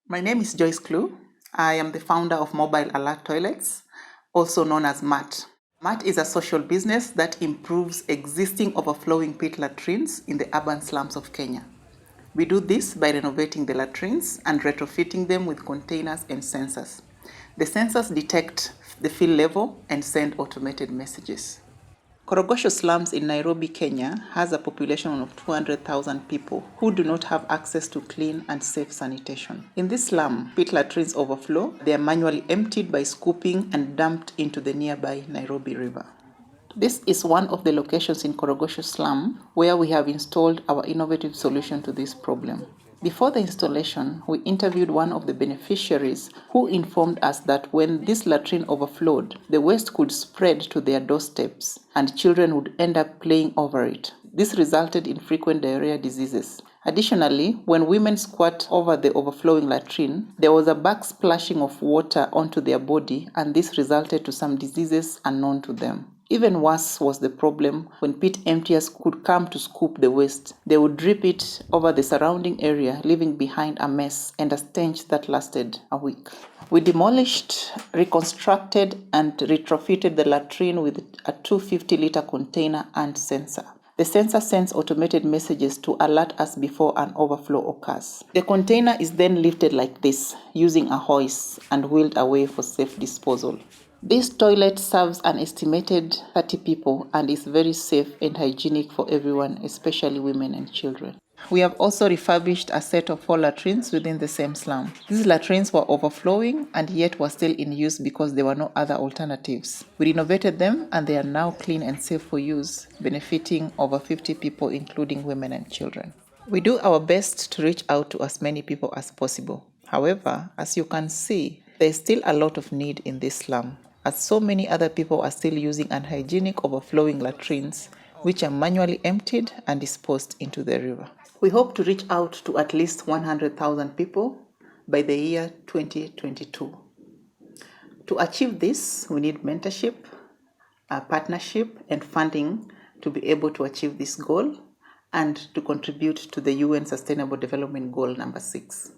My name is Joyce Clue. I am the founder of Mobile Alert Toilets, also known as MAT. MAT is a social business that improves existing overflowing pit latrines in the urban slums of Kenya. We do this by renovating the latrines and retrofitting them with containers and sensors. The sensors detect the fill level and send automated messages. Korogocho slums in Nairobi, Kenya has a population of 200,000 people who do not have access to clean and safe sanitation. In this slum, pit latrines overflow. They are manually emptied by scooping and dumped into the nearby Nairobi River. This is one of the locations in Korogocho slum where we have installed our innovative solution to this problem. Before the installation, we interviewed one of the beneficiaries who informed us that when this latrine overflowed, the waste could spread to their doorsteps and children would end up playing over it. This resulted in frequent diarrhea diseases. Additionally, when women squat over the overflowing latrine, there was a backsplashing of water onto their body, and this resulted to some diseases unknown to them. Even worse was the problem when pit emptiers could come to scoop the waste. They would drip it over the surrounding area, leaving behind a mess and a stench that lasted a week. We demolished, reconstructed, and retrofitted the latrine with a 250-liter container and sensor. The sensor sends automated messages to alert us before an overflow occurs. The container is then lifted like this, using a hoist, and wheeled away for safe disposal. This toilet serves an estimated 30 people and is very safe and hygienic for everyone, especially women and children. We have also refurbished a set of 4 latrines within the same slum. These latrines were overflowing and yet were still in use because there were no other alternatives. We renovated them and they are now clean and safe for use, benefiting over 50 people, including women and children. We do our best to reach out to as many people as possible. However, as you can see, there is still a lot of need in this slum, as so many other people are still using unhygienic overflowing latrines, which are manually emptied and disposed into the river. We hope to reach out to at least 100,000 people by the year 2022. To achieve this, we need mentorship, partnership, and funding to be able to achieve this goal and to contribute to the UN Sustainable Development Goal number 6.